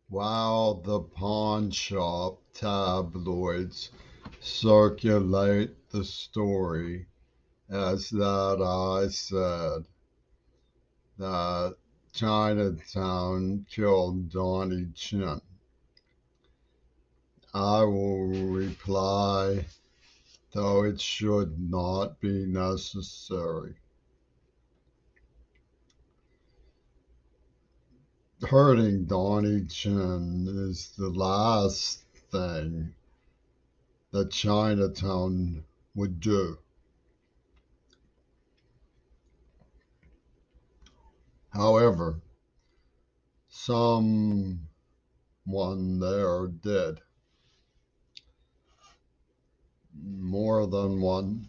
While the pawnshop tabloids circulate the story as that I said that Chinatown killed Donnie Chin, I will reply, though it should not be necessary. Hurting Donnie Chin is the last thing that Chinatown would do. However, someone there did, more than one,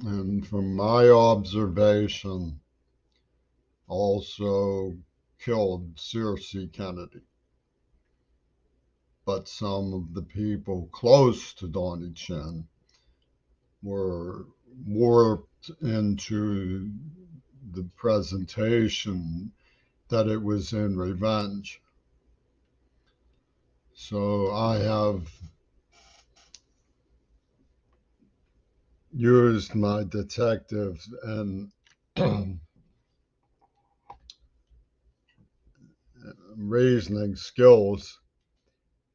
and from my observation, also killed Circe Kennedy. But some of the people close to Donnie Chin were warped into the presentation that it was in revenge. So I have used my detective and reasoning skills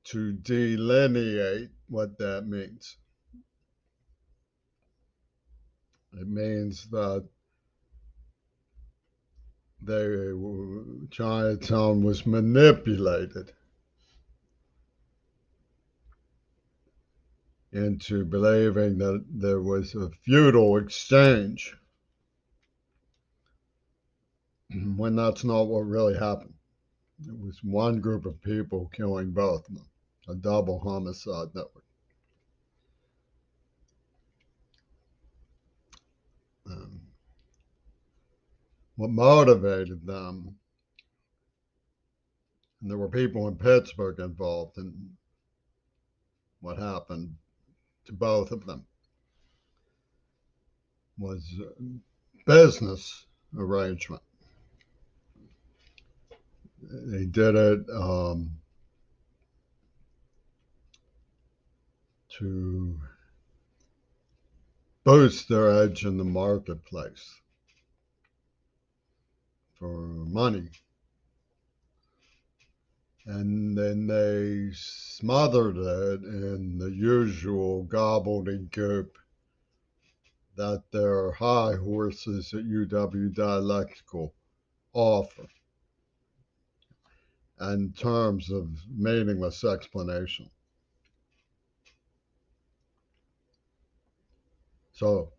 to delineate what that means. It means that Chinatown was manipulated into believing that there was a feudal exchange when that's not what really happened. It was one group of people killing both of them, a double homicide network. Um, what motivated them, and there were people in Pittsburgh involved in what happened to both of them, was business arrangement. They did it to boost their edge in the marketplace for money. And then they smothered it in the usual gobbledygook that their high horses at UW Dialectical offer in terms of meaningless explanation. So,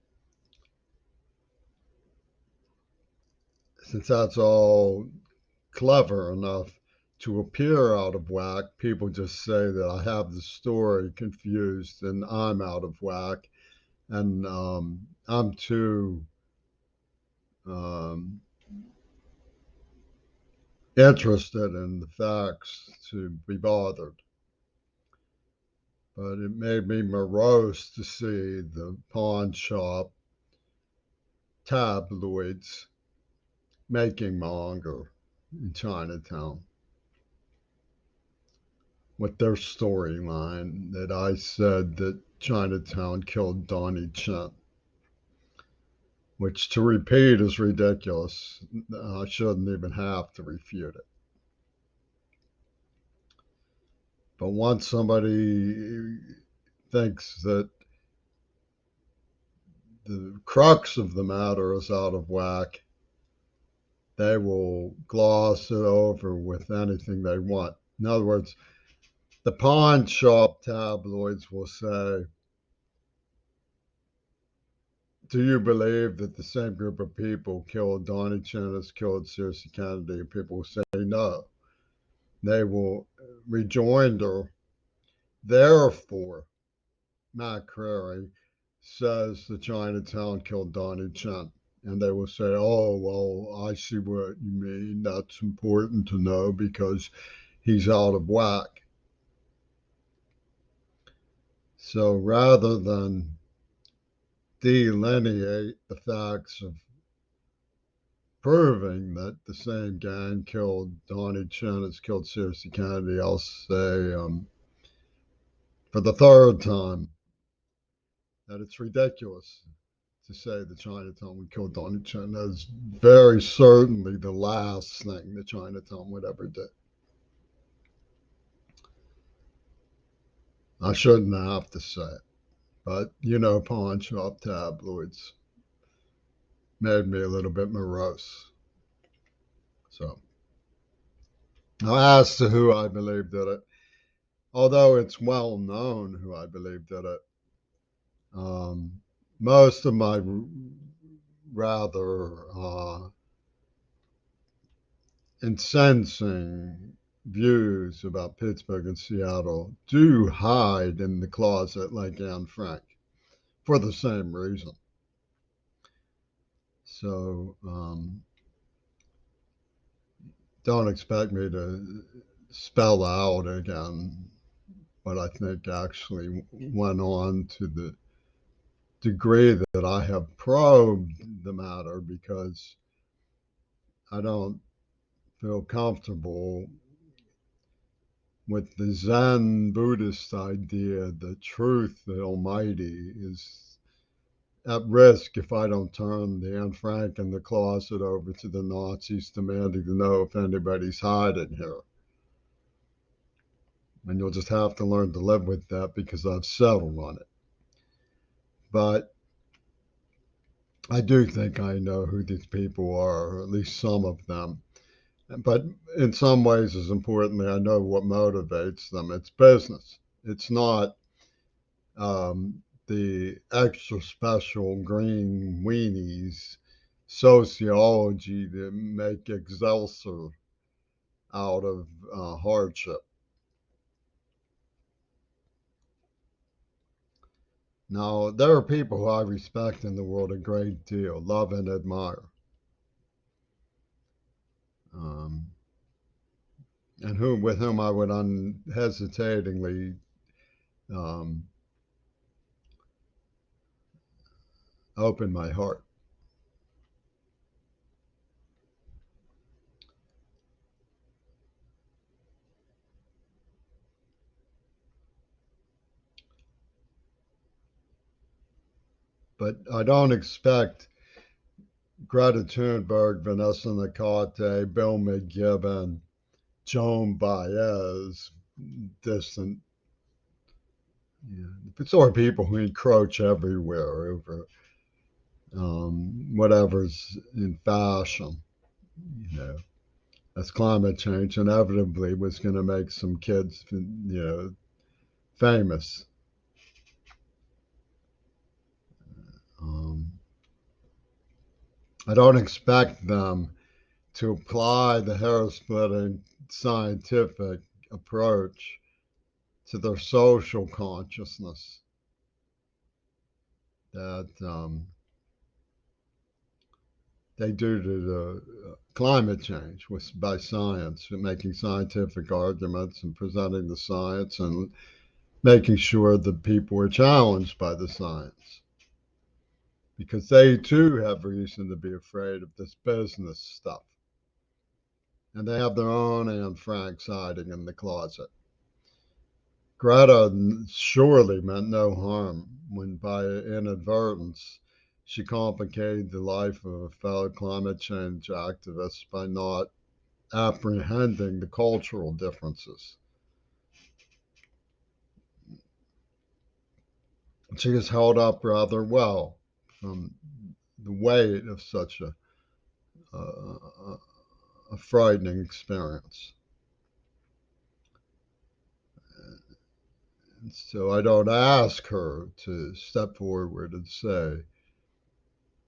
since that's all clever enough to appear out of whack, people just say that I have the story confused and I'm out of whack, and I'm too um, interested in the facts to be bothered. But it made me morose to see the pawn shop tabloids making manga in Chinatown with their storyline that I said that Chinatown killed Donnie Chin, which to repeat is ridiculous. I shouldn't even have to refute it. But once somebody thinks that the crux of the matter is out of whack, they will gloss it over with anything they want. In other words, the pawn shop tabloids will say, do you believe that the same group of people killed Donnie Chin as killed Circe Kennedy? And people will say no. They will rejoinder, therefore, Matt Crary says the Chinatown killed Donnie Chin. And they will say, oh, well, I see what you mean. That's important to know because he's out of whack. So rather than delineate the facts of proving that the same gang killed Donnie Chin as killed Searcy Kennedy, I'll say for the third time that it's ridiculous to say that Chinatown would kill Donnie Chin. That is very certainly the last thing that Chinatown would ever do. I shouldn't have to say it, but Pawnshop tabloids made me a little bit morose. So, now as to who I believe did it, although it's well known who I believe did it, most of my rather incensing views about Pittsburgh and Seattle do hide in the closet like Anne Frank for the same reason. So don't expect me to spell out again what I think actually went on to the degree that I have probed the matter, because I don't feel comfortable with the Zen Buddhist idea that truth, the Almighty, is at risk if I don't turn the Anne Frank in the closet over to the Nazis, demanding to know if anybody's hiding here. And you'll just have to learn to live with that because I've settled on it. But I do think I know who these people are, or at least some of them. But in some ways, as importantly, I know what motivates them. It's business. It's not the extra special green weenies sociology to make Excelsior out of hardship. Now, there are people who I respect in the world a great deal, love and admire, um, and with whom I would unhesitatingly um, open my heart. But I don't expect Greta Thunberg, Vanessa Nakate, Bill McGibbon, Joan Baez, distant, sort of people who encroach everywhere over whatever's in fashion, you know, as climate change inevitably was going to make some kids, famous. Um, I don't expect them to apply the hair splitting scientific approach to their social consciousness that they do to the climate change by science, making scientific arguments and presenting the science and making sure that people are challenged by the science. Because they too have reason to be afraid of this business stuff. And they have their own Anne Franks hiding in the closet. Greta surely meant no harm when, by inadvertence, she complicated the life of a fellow climate change activist by not apprehending the cultural differences. She has held up rather well from the weight of such a frightening experience. And so I don't ask her to step forward and say,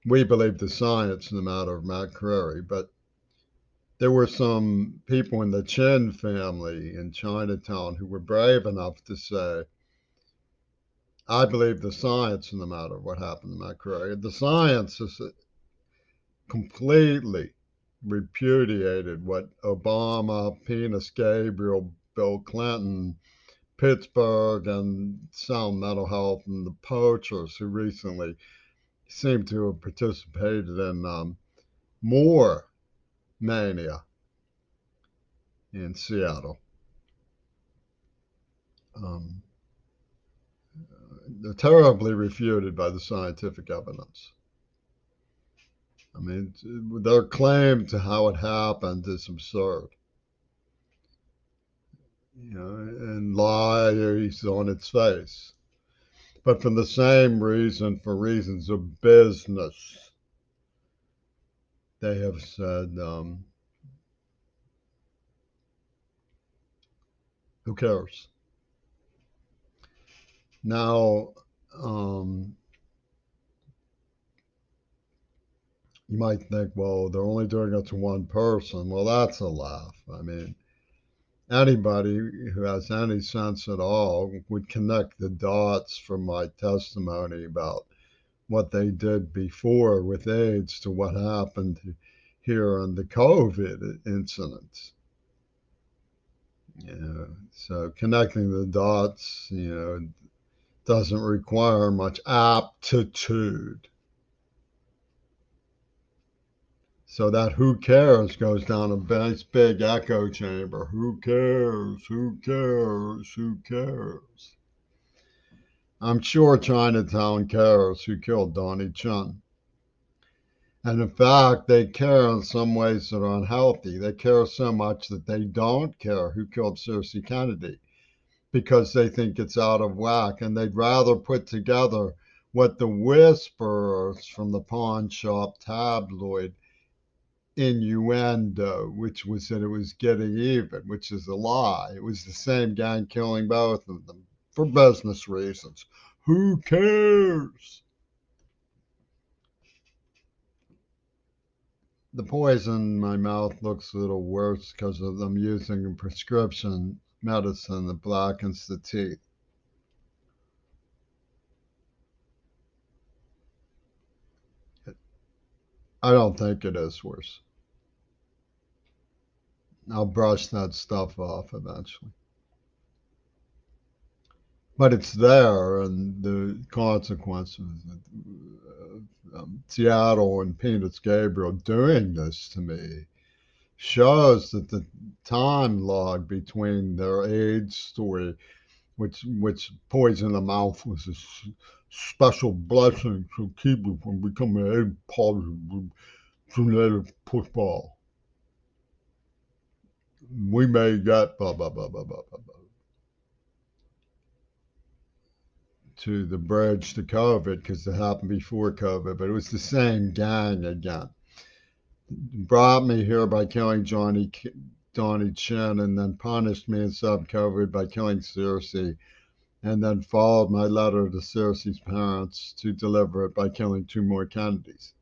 we believe the science in the matter of Matt Carey, but there were some people in the Chin family in Chinatown who were brave enough to say, I believe the science in the matter of what happened to Matt Carey. The science is completely repudiated what Obama, Penis Gabriel, Bill Clinton, Pittsburgh, and Sound Mental Health, and the poachers who recently seem to have participated in more mania in Seattle. Um, they're terribly refuted by the scientific evidence. I mean, their claim to how it happened is absurd. And lies on its face. But for the same reason, for reasons of business, they have said, who cares? Now, you might think, well, they're only doing it to one person. Well, that's a laugh. I mean, anybody who has any sense at all would connect the dots from my testimony about what they did before with AIDS to what happened here on the COVID incidents. So connecting the dots, doesn't require much aptitude. So that who cares goes down a nice big echo chamber. Who cares? Who cares? Who cares? I'm sure Chinatown cares who killed Donnie Chin. And in fact, they care in some ways that are unhealthy. They care so much that they don't care who killed Cersei Kennedy because they think it's out of whack. And they'd rather put together what the whisperers from the Pawnshop tabloid innuendo, which was that it was getting even, which is a lie. It was the same gang killing both of them for business reasons. Who cares? The poison in my mouth looks a little worse because of them using a prescription medicine that blackens the teeth. I don't think it is worse. I'll brush that stuff off eventually. But it's there, and the consequences of Seattle and Peanuts Gabriel doing this to me shows that the time log between their AIDS story, which poison in the mouth was a special blessing to keep you from becoming AIDS positive genetic football. We may get blah blah blah blah blah blah blah to the bridge to COVID because it happened before COVID, but it was the same gang again. Brought me here by killing Donnie Chin, and then punished me in sub-COVID by killing Cersei, and then followed my letter to Cersei's parents to deliver it by killing two more Kennedys.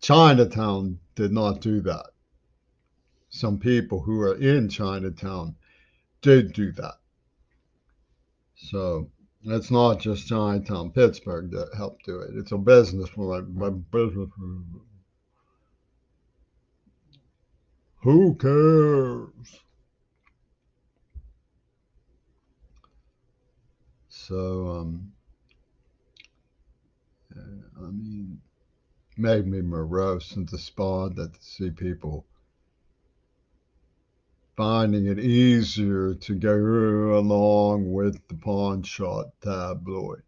Chinatown did not do that. Some people who are in Chinatown did do that. So it's not just Chinatown, Pittsburgh that helped do it. It's a business for my business. Who cares? So, I mean, made me morose and despondent to see people finding it easier to go along with the Pawnshop tabloid.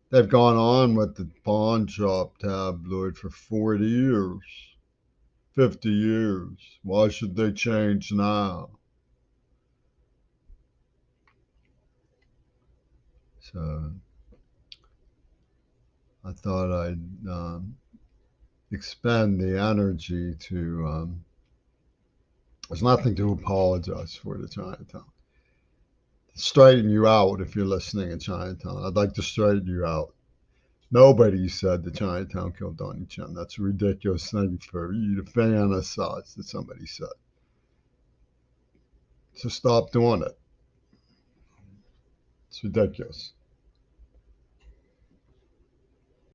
They've gone on with the Pawnshop tabloid for 40 years, 50 years. Why should they change now? So I thought I'd expend the energy to. There's nothing to apologize for to Chinatown. Straighten you out if you're listening in Chinatown. I'd like to straighten you out. Nobody said that Chinatown killed Donnie Chin. That's a ridiculous thing for you to fantasize that somebody said. So stop doing it. It's ridiculous.